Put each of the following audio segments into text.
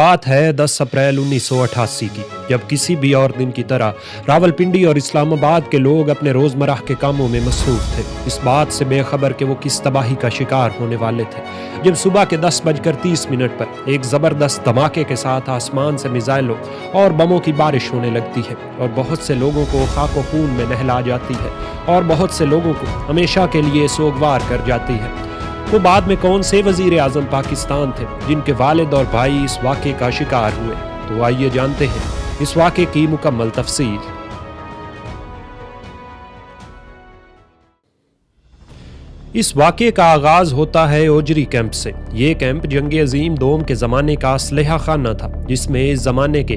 बात है 10 अप्रैल 1988 की, जब किसी भी और दिन की तरह रावलपिंडी और इस्लामाबाद के लोग अपने रोज़मर्रा के कामों में मसरूफ़ थे, इस बात से बेखबर कि वो किस तबाही का शिकार होने वाले थे, जब सुबह के 10:30 पर एक ज़बरदस्त धमाके के साथ आसमान से मिसाइलों और बमों की बारिश होने लगती है और बहुत से लोगों को खाको खून में नहला जाती है और बहुत से लोगों को हमेशा के लिए सोगवार कर जाती है। वो बाद में कौन से वज़ीर आज़म पाकिस्तान थे जिनके वालिद और भाई इस वाक़े का शिकार हुए? तो आइए जानते हैं इस वाक़े की मुकम्मल तफसील। इस वाक़े का आगाज़ होता है ओजरी कैंप से। ये कैंप जंग अजीम दोम के ज़माने का असलहा खाना था, जिसमें इस ज़माने के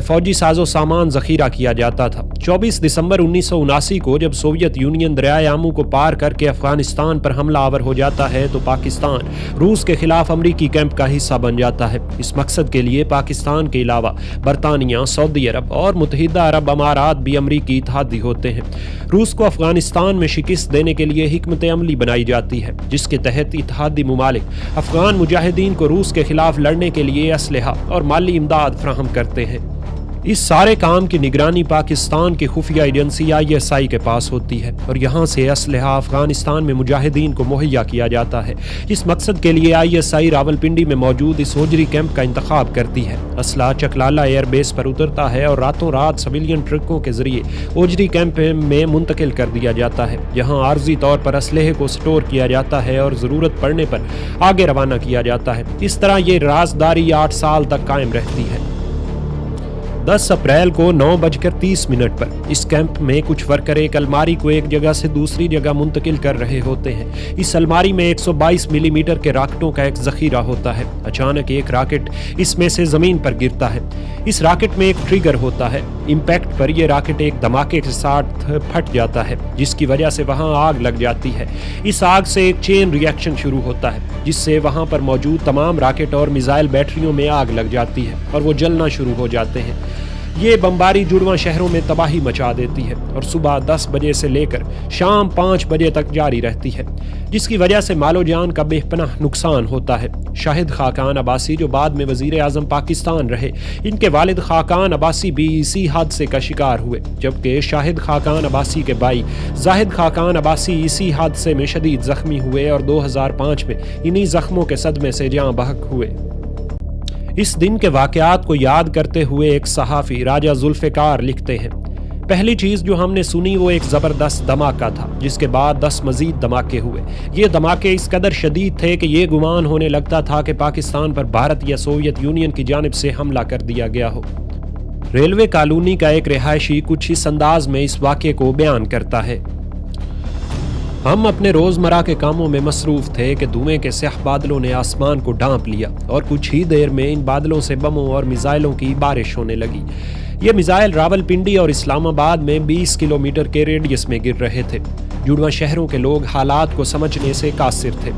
फ़ौजी साजो सामान ज़ख़ीरा किया जाता था। 24 दिसंबर 1979 को जब सोवियत यूनियन दरियाए आमू को पार करके अफ़गानिस्तान पर हमला आवर हो जाता है तो पाकिस्तान रूस के ख़िलाफ़ अमरीकी कैंप का हिस्सा बन जाता है। इस मकसद के लिए पाकिस्तान के अलावा बरतानिया, सऊदी अरब और मुत्तहिदा अरब अमारात भी अमरीकी इत्तेहादी होते हैं। रूस को अफ़गानिस्तान में शिकस्त देने के लिए हिकमत अमली बनाई जाती है, जिसके तहत इत्तेहादी मुमालिक अफगान मुजाहिदीन को रूस के खिलाफ लड़ने के लिए असलहा और माली इमदाद फराहम करते हैं। इस सारे काम की निगरानी पाकिस्तान की खुफिया एजेंसी ISI के पास होती है और यहाँ से असलहा अफगानिस्तान में मुजाहिदीन को मुहैया किया जाता है। इस मकसद के लिए ISI रावलपिंडी में मौजूद इस ओजरी कैंप का इंतखाब करती है। असला चकलाला एयरबेस पर उतरता है और रातों रात सिविलियन ट्रकों के जरिए ओजरी कैंप में मुंतकिल कर दिया जाता है, जहाँ आर्जी तौर पर असलहे को स्टोर किया जाता है और ज़रूरत पड़ने पर आगे रवाना किया जाता है। इस तरह ये राजदारी 8 साल तक कायम रहती है। 10 अप्रैल को 9:30 पर इस कैंप में कुछ वर्कर एक अलमारी को एक जगह से दूसरी जगह मुंतकिल कर रहे होते हैं। इस अलमारी में 122 मिलीमीटर के राकेटों का एक जखीरा होता है। अचानक एक राकेट इसमें से जमीन पर गिरता है। इस राकेट में एक ट्रिगर होता है। इम्पैक्ट पर यह राकेट एक धमाके के साथ फट जाता है, जिसकी वजह से वहां आग लग जाती है। इस आग से एक चेन रिएक्शन शुरू होता है, जिससे वहां पर मौजूद तमाम राकेट और मिसाइल बैटरियों में आग लग जाती है और वो जलना शुरू हो जाते हैं। ये बमबारी जुड़वां शहरों में तबाही मचा देती है और सुबह 10 बजे से लेकर शाम 5 बजे तक जारी रहती है, जिसकी वजह से मालो जान का बेपनाह नुकसान होता है। शाहिद खाकान अब्बासी, जो बाद में वज़ीर आज़म पाकिस्तान रहे, इनके वालिद खाकान अब्बासी भी इसी हादसे का शिकार हुए, जबकि शाहिद खाकान अब्बासी के भाई जाहिद खाकान अब्बासी इसी हादसे में शदीद ज़ख्मी हुए और 2005 में इन्हीं ज़ख्मों के सदमे से जाँ बहक हुए। इस दिन के वाक़यात को याद करते हुए एक सहाफ़ी राजा जुल्फ़िकार लिखते हैं, पहली चीज़ जो हमने सुनी वो एक ज़बरदस्त धमाका था, जिसके बाद 10 मज़ीद धमाके हुए। ये धमाके इस कदर शदीद थे कि ये गुमान होने लगता था कि पाकिस्तान पर भारत या सोवियत यूनियन की जानिब से हमला कर दिया गया हो। रेलवे कॉलोनी का एक रिहायशी कुछ इस अंदाज में इस वाक़े को बयान करता है। हम अपने रोज़मर्रा के कामों में मसरूफ़ थे कि धुएं के स्याह बादलों ने आसमान को ढांप लिया और कुछ ही देर में इन बादलों से बमों और मिसाइलों की बारिश होने लगी। ये मिसाइल रावलपिंडी और इस्लामाबाद में 20 किलोमीटर के रेडियस में गिर रहे थे। जुड़वां शहरों के लोग हालात को समझने से कासिर थे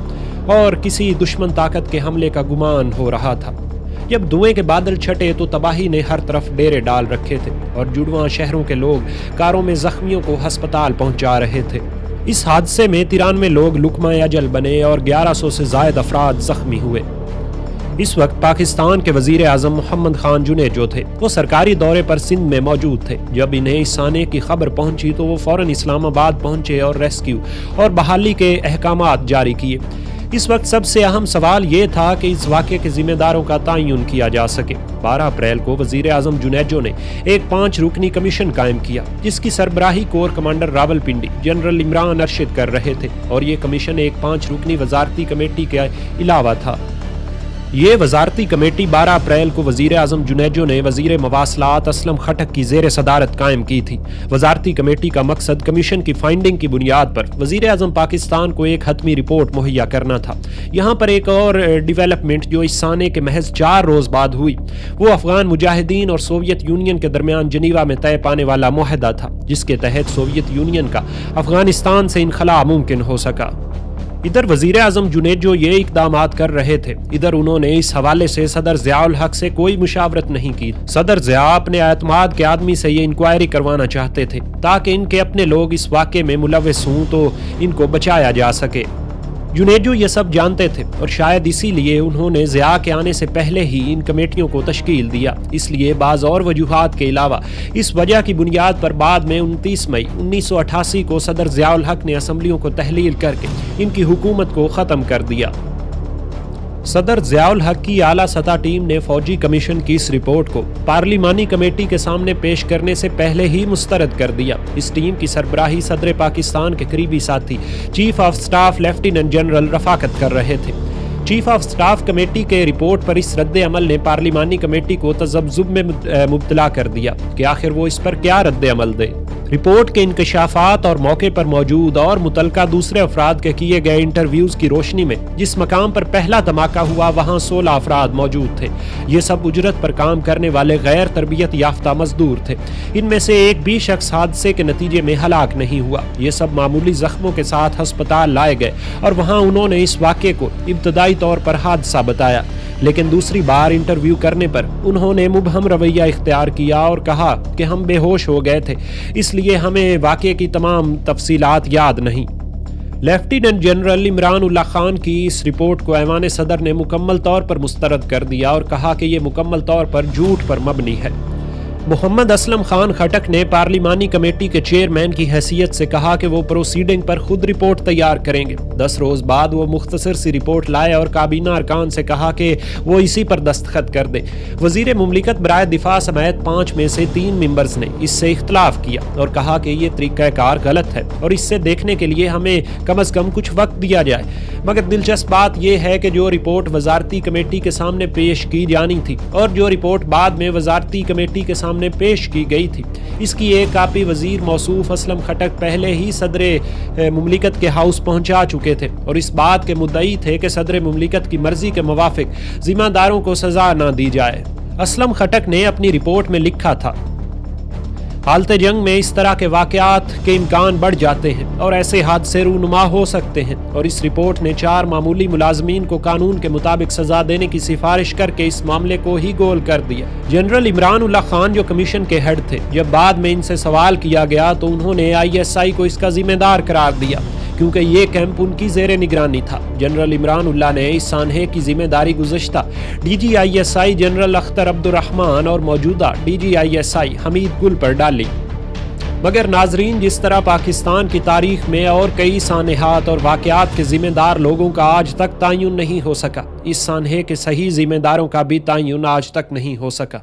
और किसी दुश्मन ताकत के हमले का गुमान हो रहा था। जब धुएं के बादल छटे तो तबाही ने हर तरफ डेरे डाल रखे थे और जुड़वां शहरों के लोग कारों में जख्मियों को हस्पताल पहुंचा रहे थे। इस हादसे में 93 लोग लुकमा अजल बने और 1100 से ज़ायद अफराद जख्मी हुए। इस वक्त पाकिस्तान के वज़ीर आज़म मोहम्मद खान जुनैद जो थे, वो सरकारी दौरे पर सिंध में मौजूद थे। जब इन्हें इस आने की खबर पहुंची तो वो फ़ौरन इस्लामाबाद पहुंचे और रेस्क्यू और बहाली के अहकामात जारी किए। इस वक्त सबसे अहम सवाल ये था कि इस वाक़े के ज़िम्मेदारों का तयन किया जा सके। 12 अप्रैल को वज़ीर आज़म जुनैजो ने एक 5 रुकनी कमीशन कायम किया, जिसकी सरबराही corps commander Rawalpindi general Imran Arshad कर रहे थे और ये कमीशन एक 5 रुकनी वजारती कमेटी के अलावा था। ये वजारती कमेटी 12 अप्रैल को वज़ीर आज़म जुनैजो ने वज़ीर मवासलात असलम खटक की ज़ेर सदारत कायम की थी। वजारती कमेटी का मकसद कमीशन की फाइंडिंग की बुनियाद पर वज़ीर आज़म पाकिस्तान को एक हतमी रिपोर्ट मुहैया करना था। यहाँ पर एक और डेवलपमेंट जो इस साने के महज 4 रोज़ बाद हुई, वो अफगान मुजाहिदीन और सोवियत यूनियन के दरमियान जनीवा में तय पाने वाला मुआहदा था, जिसके तहत सोवियत यूनियन का अफगानिस्तान से इनखला मुमकिन हो सका। इधर वज़ीर आज़म जुनैजो ये इक़दामात कर रहे थे, इधर उन्होंने इस हवाले से सदर ज़ियाउल हक से कोई मुशावरत नहीं की। सदर ज़िया अपने एतमाद के आदमी से ये इंक्वायरी करवाना चाहते थे ताकि इनके अपने लोग इस वाक़े में मुलव्वस हों तो इनको बचाया जा सके। جنیجو یہ سب جانتے تھے اور شاید اسی لیے انہوں نے ضیاء کے آنے سے پہلے ہی ان کمیٹیوں کو تشکیل دیا۔ اس لیے بعض اور وجوہات کے علاوہ اس وجہ کی بنیاد پر بعد میں 29 مئی 1988 کو صدر ضیاء الحق نے اسمبلیوں کو تحلیل کر کے ان کی حکومت کو ختم کر دیا۔ صدر ضیاء الحق کی اعلیٰ سطح ٹیم نے فوجی کمیشن کی اس رپورٹ کو پارلیمانی کمیٹی کے سامنے پیش کرنے سے پہلے ہی مسترد کر دیا۔ اس ٹیم کی سربراہی صدر پاکستان کے قریبی ساتھی chief of staff lieutenant general رفاقت کر رہے تھے۔ چیف آف سٹاف کمیٹی کے رپورٹ پر اس رد عمل نے پارلیمانی کمیٹی کو تذبذب میں مبتلا کر دیا کہ آخر وہ اس پر کیا رد عمل دے۔ رپورٹ کے انکشافات اور موقع پر موجود اور متعلقہ دوسرے افراد کے کیے گئے انٹرویوز کی روشنی میں جس مقام پر پہلا دھماکہ ہوا وہاں 16 افراد موجود تھے۔ یہ سب اجرت پر کام کرنے والے غیر تربیت یافتہ مزدور تھے۔ ان میں سے ایک بھی شخص حادثے کے نتیجے میں ہلاک نہیں ہوا۔ یہ سب معمولی زخموں کے ساتھ ہسپتال لائے گئے اور وہاں انہوں نے اس واقعے کو ابتدائی طور پر حادثہ بتایا، لیکن دوسری بار انٹرویو کرنے پر انہوں نے مبہم رویہ اختیار کیا اور کہا کہ ہم بے ہوش ہو گئے تھے، اس لیے ہمیں واقعے کی تمام تفصیلات یاد نہیں۔ لیفٹیننٹ جنرل عمران اللہ خان کی اس رپورٹ کو ایوان صدر نے مکمل طور پر مسترد کر دیا اور کہا کہ یہ مکمل طور پر جھوٹ پر مبنی ہے۔ محمد اسلم خان خٹک نے پارلیمانی کمیٹی کے چیئرمین کی حیثیت سے کہا کہ وہ پروسیڈنگ پر خود رپورٹ تیار کریں گے۔ 10 روز بعد وہ مختصر سی رپورٹ لائے اور کابینہ ارکان سے کہا کہ وہ اسی پر دستخط کر دیں۔ وزیر مملکت برائے دفاع سمیت 5 میں سے 3 ممبرز نے اس سے اختلاف کیا اور کہا کہ یہ طریقہ کار غلط ہے اور اس سے دیکھنے کے لیے ہمیں کم از کم کچھ وقت دیا جائے۔ مگر دلچسپ بات یہ ہے کہ جو رپورٹ وزارتی کمیٹی کے سامنے پیش کی جانی تھی اور جو رپورٹ بعد میں وزارتی کمیٹی کے سامنے پیش کی گئی تھی، اس کی ایک کاپی وزیر موصوف اسلم خٹک پہلے ہی صدر مملکت کے ہاؤس پہنچا چکے تھے اور اس بات کے مدعی تھے کہ صدر مملکت کی مرضی کے موافق ذمہ داروں کو سزا نہ دی جائے۔ اسلم خٹک نے اپنی رپورٹ میں لکھا تھا، حالت جنگ میں اس طرح کے واقعات کے امکان بڑھ جاتے ہیں اور ایسے حادثے رونما ہو سکتے ہیں، اور اس رپورٹ نے 4 معمولی ملازمین کو قانون کے مطابق سزا دینے کی سفارش کر کے اس معاملے کو ہی گول کر دیا۔ جنرل عمران اللہ خان جو کمیشن کے ہیڈ تھے، جب بعد میں ان سے سوال کیا گیا تو انہوں نے ISI کو اس کا ذمہ دار قرار دیا کیونکہ یہ کیمپ ان کی زیر نگرانی تھا۔ جنرل عمران اللہ نے اس سانحے کی ذمہ داری گزشتہ DG ISI جنرل اختر عبد الرحمان اور موجودہ DG ISI حمید گل پر ڈالی۔ مگر ناظرین، جس طرح پاکستان کی تاریخ میں اور کئی سانحات اور واقعات کے ذمہ دار لوگوں کا آج تک تعین نہیں ہو سکا، اس سانحے کے صحیح ذمہ داروں کا بھی تعین آج تک نہیں ہو سکا۔